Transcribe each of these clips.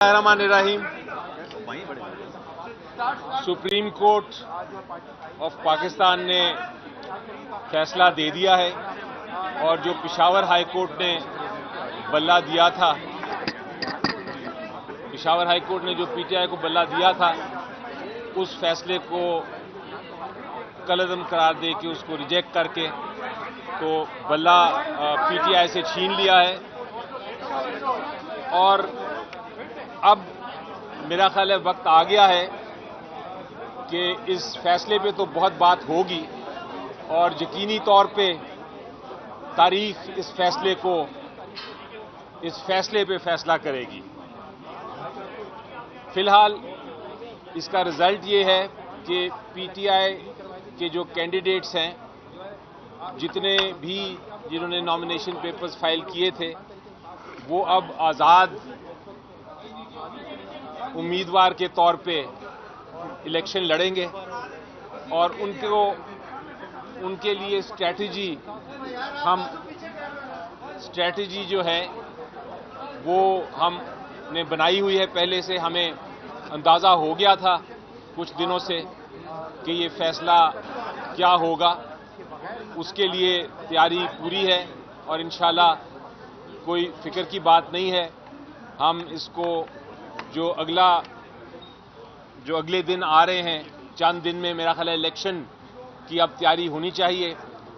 Rahman supreme court of Pakistan ने फैसला दे दिया है और जो पिशावर हाई कोर्ट ने बल्ला दिया था, पिशावर हाई कोर्ट ने जो पीटीआई को बल्ला दिया था, उस फैसले को कलअदम करार दे के उसको रिजेक्ट करके तो बल्ला पीटीआई से छीन लिया है। और अब मेरा ख्याल है वक्त आ गया है कि इस फैसले पे तो बहुत बात होगी और यकीनी तौर पे तारीख इस फैसले पे फैसला करेगी। फिलहाल इसका रिजल्ट ये है कि पीटीआई के जो कैंडिडेट्स हैं, जिन्होंने नॉमिनेशन पेपर्स फाइल किए थे, वो अब आज़ाद उम्मीदवार के तौर पे इलेक्शन लड़ेंगे और उनके लिए स्ट्रैटेजी जो है वो हमने बनाई हुई है। पहले से हमें अंदाज़ा हो गया था कुछ दिनों से कि ये फैसला क्या होगा, उसके लिए तैयारी पूरी है और इंशाल्लाह कोई फिक्र की बात नहीं है। हम इसको जो अगले दिन आ रहे हैं, चंद दिन में मेरा ख्याल है इलेक्शन की अब तैयारी होनी चाहिए,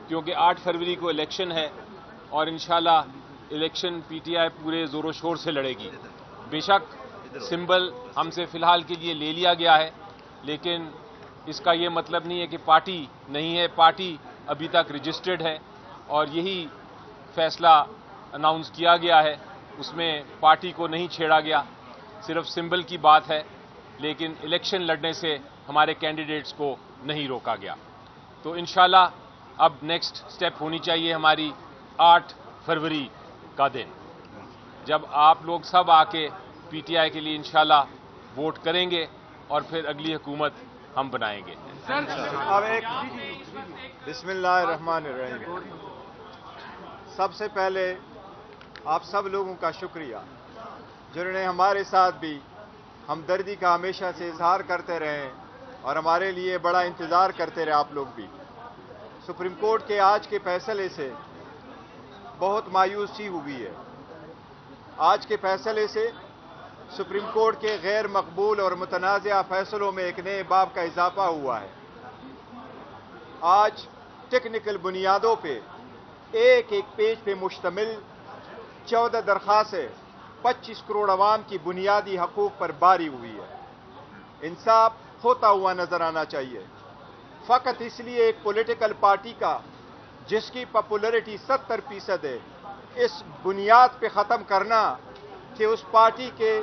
क्योंकि 8 फरवरी को इलेक्शन है और इंशाल्लाह इलेक्शन पीटीआई पूरे ज़ोरों शोर से लड़ेगी। बेशक सिंबल हमसे फ़िलहाल के लिए ले लिया गया है, लेकिन इसका ये मतलब नहीं है कि पार्टी नहीं है। पार्टी अभी तक रजिस्टर्ड है और यही फैसला अनाउंस किया गया है, उसमें पार्टी को नहीं छेड़ा गया, सिर्फ सिंबल की बात है, लेकिन इलेक्शन लड़ने से हमारे कैंडिडेट्स को नहीं रोका गया। तो इंशाल्लाह अब नेक्स्ट स्टेप होनी चाहिए हमारी 8 फरवरी का दिन, जब आप लोग सब आके पीटीआई के लिए इंशाल्लाह वोट करेंगे और फिर अगली हुकूमत हम बनाएंगे। अब एक बिस्मिल्लाहिर्रहमानिर्रहीम। सबसे पहले आप सब लोगों का शुक्रिया जिन्होंने हमारे साथ भी हमदर्दी का हमेशा से इजहार करते रहे और हमारे लिए बड़ा इंतज़ार करते रहे। आप लोग भी सुप्रीम कोर्ट के आज के फैसले से बहुत मायूसी हुई है। आज के फैसले से सुप्रीम कोर्ट के गैर मकबूल और मुतनाज़ा फैसलों में एक नए बाब का इजाफा हुआ है। आज टेक्निकल बुनियादों पे एक पेज पे मुश्तमिल 14 दरख्वास्तें 25 करोड़ अवाम की बुनियादी हकूक़ पर बारी हुई है। इंसाफ होता हुआ नजर आना चाहिए। फ़कत इसलिए एक पॉलिटिकल पार्टी का जिसकी पॉपुलैरिटी 70% है, इस बुनियाद पे ख़त्म करना कि उस पार्टी के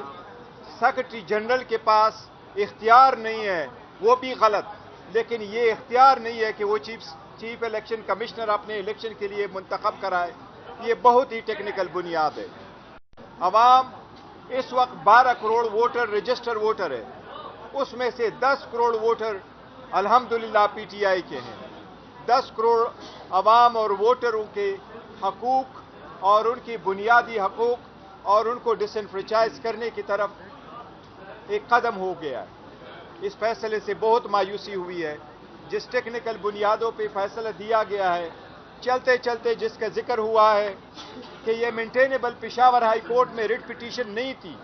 सेक्रेटरी जनरल के पास इख्तियार नहीं है, वो भी गलत। लेकिन ये इख्तियार नहीं है कि वो चीफ इलेक्शन कमिश्नर अपने इलेक्शन के लिए मुंतखब कराए। ये बहुत ही टेक्निकल बुनियाद है। अवाम इस वक्त 12 करोड़ वोटर रजिस्टर वोटर है, उसमें से 10 करोड़ वोटर अल्हम्दुलिल्लाह पीटीआई के हैं। 10 करोड़ अवाम और वोटरों के हकूक़ और उनकी बुनियादी हकूक़ और उनको डिसएनफ्रेंचाइज करने की तरफ एक कदम हो गया है। इस फैसले से बहुत मायूसी हुई है। जिस टेक्निकल बुनियादों पे फैसला दिया गया है, चलते चलते जिसका जिक्र हुआ है कि ये मेंटेनेबल पेशावर हाई कोर्ट में रिट पिटीशन नहीं थी,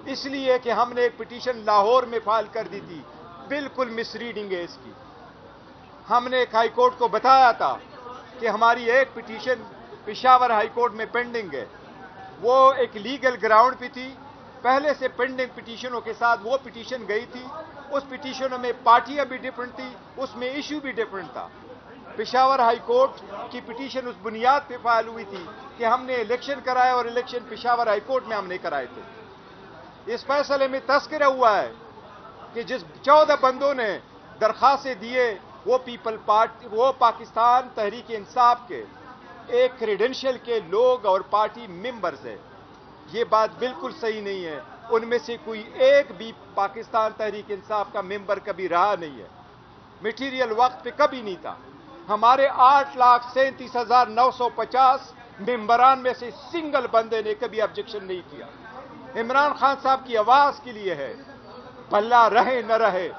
इसलिए कि हमने एक पिटीशन लाहौर में फाइल कर दी थी। बिल्कुल मिसरीडिंग है इसकी। हमने एक हाई कोर्ट को बताया था कि हमारी एक पिटीशन पेशावर हाई कोर्ट में पेंडिंग है, वो एक लीगल ग्राउंड पे थी। पहले से पेंडिंग पिटीशनों के साथ वो पिटीशन गई थी। उस पिटीशनों में पार्टियां भी डिफरेंट थी, उसमें इशू भी डिफरेंट था। पेशावर हाई कोर्ट की पिटीशन उस बुनियाद पे फाइल हुई थी कि हमने इलेक्शन कराया और इलेक्शन पेशावर हाई कोर्ट में हमने कराए थे। इस फैसले में तस्करा हुआ है कि जिस 14 बंदों ने दरखास्तें दिए वो पाकिस्तान तहरीक इंसाफ के एक क्रेडेंशियल के लोग और पार्टी मेंबर्स है। ये बात बिल्कुल सही नहीं है। उनमें से कोई एक भी पाकिस्तान तहरीक इंसाफ का मेंबर कभी रहा नहीं है। मटीरियल वक्त पे कभी नहीं था। हमारे 8,37,950 मेंबरान में से सिंगल बंदे ने कभी ऑब्जेक्शन नहीं किया। इमरान खान साहब की आवाज के लिए है। भला रहे न रहे,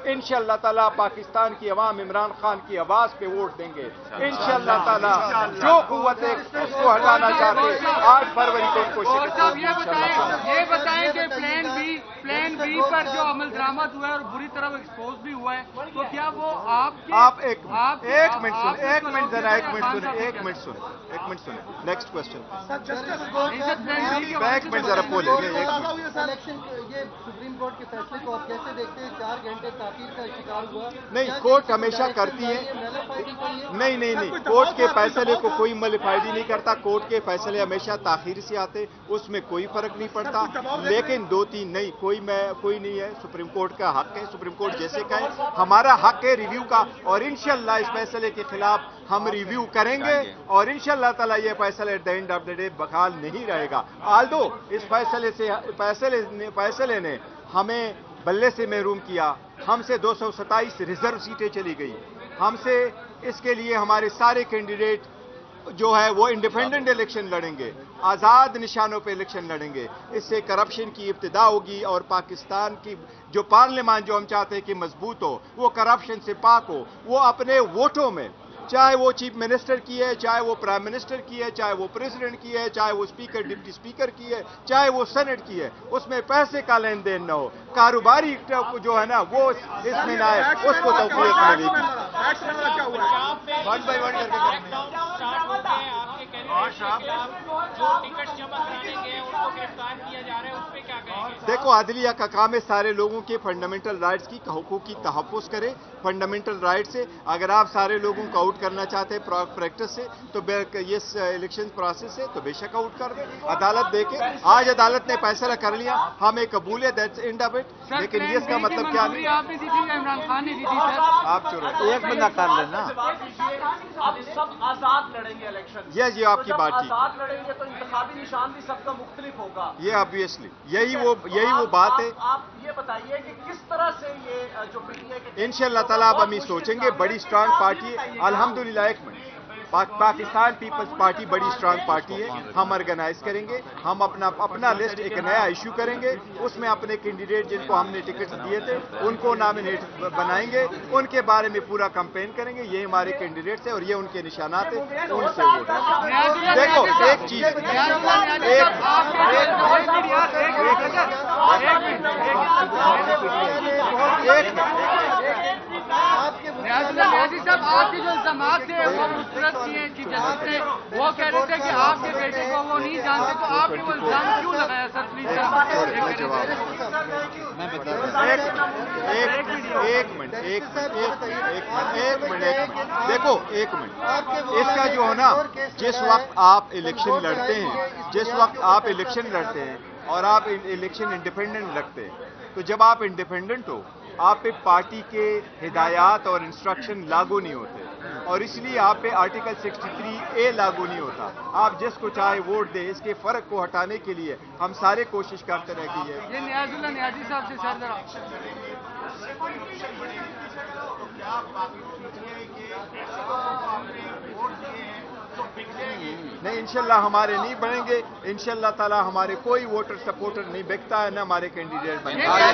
इंशाअल्लाह ताला पाकिस्तान की अवाम इमरान खान की आवाज पे वोट देंगे इंशाअल्लाह ताला। जो कुव्वतें उसको हटाना चाहते 8 फरवरी को उनको शिकस्त होगी इंशाअल्लाह। ये बताएं कि प्लान बी पर जो अमल दरामद हुआ है और बुरी तरह एक्सपोज भी हुआ है, तो क्या वो आप एक मिनट सुने। Next question. एक मिनट जरा बोले। ये सुप्रीम कोर्ट के फैसले को आप कैसे देखते हैं? 4 घंटे ताखीर का शिकार हुआ। नहीं, कोर्ट हमेशा करती है। नहीं, कोर्ट के फैसले को कोई मलिफाइडी नहीं करता। कोर्ट के फैसले हमेशा ताखीर से आते, उसमें कोई फर्क नहीं पड़ता। लेकिन 2-3 नहीं, कोई नहीं है। सुप्रीम कोर्ट का हक है, सुप्रीम कोर्ट जैसे कहे। हमारा हक है रिव्यू का, और इंशाअल्लाह इस फैसले के खिलाफ हम रिव्यू करेंगे, और इंशाअल्लाह ताला ये फैसला at the end of the day बहाल नहीं रहेगा। आल्दो इस फैसले ने हमें बल्ले से महरूम किया। हमसे 227 रिजर्व सीटें चली गई हमसे। इसके लिए हमारे सारे कैंडिडेट जो है वो इंडिपेंडेंट इलेक्शन लड़ेंगे, आज़ाद निशानों पे इलेक्शन लड़ेंगे। इससे करप्शन की इब्तिदा होगी, और पाकिस्तान की जो पार्लियामान जो हम चाहते हैं कि मजबूत हो, वो करप्शन से पाक हो। वो अपने वोटों में, चाहे वो चीफ मिनिस्टर की है, चाहे वो प्राइम मिनिस्टर की है, चाहे वो प्रेसिडेंट की है, चाहे वो स्पीकर डिप्टी स्पीकर की है, चाहे वो सेनेट की है, उसमें पैसे का लेन देन न हो। कारोबारी जो है ना वो इसमें ना आए, उसको तौफीक मिलेगी। वन बाय वन करके देखो, अदलिया का काम है सारे लोगों के फंडामेंटल राइट्स की, हुकूक की तहफ़्फ़ुज़ करे। फंडामेंटल राइट से अगर आप सारे लोगों को आउट करना चाहते हैं प्रैक्टिस से, तो ये इलेक्शन प्रोसेस से, तो बेशक आउट कर दें। अदालत देखे, आज अदालत ने फैसला कर लिया, हमें कबूल है, दैट्स एंड ऑफ इट। लेकिन ये इसका मतलब क्या नहीं, आपने दी थी, इमरान खान ने दी थी सर। आप चुरो एक बंदा कर लेना। अब सब आजाद लड़ेंगे इलेक्शन। ये आपकी बात ठीक, आजाद लड़ेंगे तो इंतखाबी निशान भी सबका मुख्तलिफ होगा। ये ऑब्वियसली यही वो बात है। आप ये बताइए कि किस तरह से ये जो पीटीआई के इंशाअल्लाह ताला अब हम ये सोचेंगे। बड़ी स्ट्रांग पार्टी है अल्हम्दुलिल्लाह। एक मिनट, पाकिस्तान पीपल्स पार्टी बड़ी स्ट्रांग पार्टी है। हम ऑर्गेनाइज करेंगे, हम अपना लिस्ट एक नया इशू करेंगे, उसमें अपने कैंडिडेट जिनको हमने टिकट दिए थे उनको नॉमिनेट बनाएंगे, उनके बारे में पूरा कैंपेन करेंगे। ये हमारे कैंडिडेट्स हैं और ये उनके निशानात हैं, उनसे वोट। देखो एक चीज, साहब आपके जो इल्जामात थे वो मुस्तरद किए चीफ जस्टिस ने, वो कह रहे थे कि आपके बेटे को वो नहीं जानते, तो आपने वो इल्जाम क्यों लगाया सर? प्लीज देखो एक मिनट, इसका जो है ना, जिस वक्त आप इलेक्शन लड़ते हैं और आप इलेक्शन इंडिपेंडेंट लड़ते हैं, तो जब आप इंडिपेंडेंट हो आप पे पार्टी के हिदायत और इंस्ट्रक्शन लागू नहीं होते, और इसलिए आप पे आर्टिकल 63A लागू नहीं होता। आप जिसको चाहे वोट दे, इसके फर्क को हटाने के लिए हम सारे कोशिश करते रहे कि ये नियाजुल्लाह नियाजी साहब से सर नहीं, इंशाल्लाह हमारे नहीं बढ़ेंगे। इंशाल्लाह ताला हमारे कोई वोटर सपोर्टर नहीं बिकता है, न हमारे कैंडिडेट बनता है।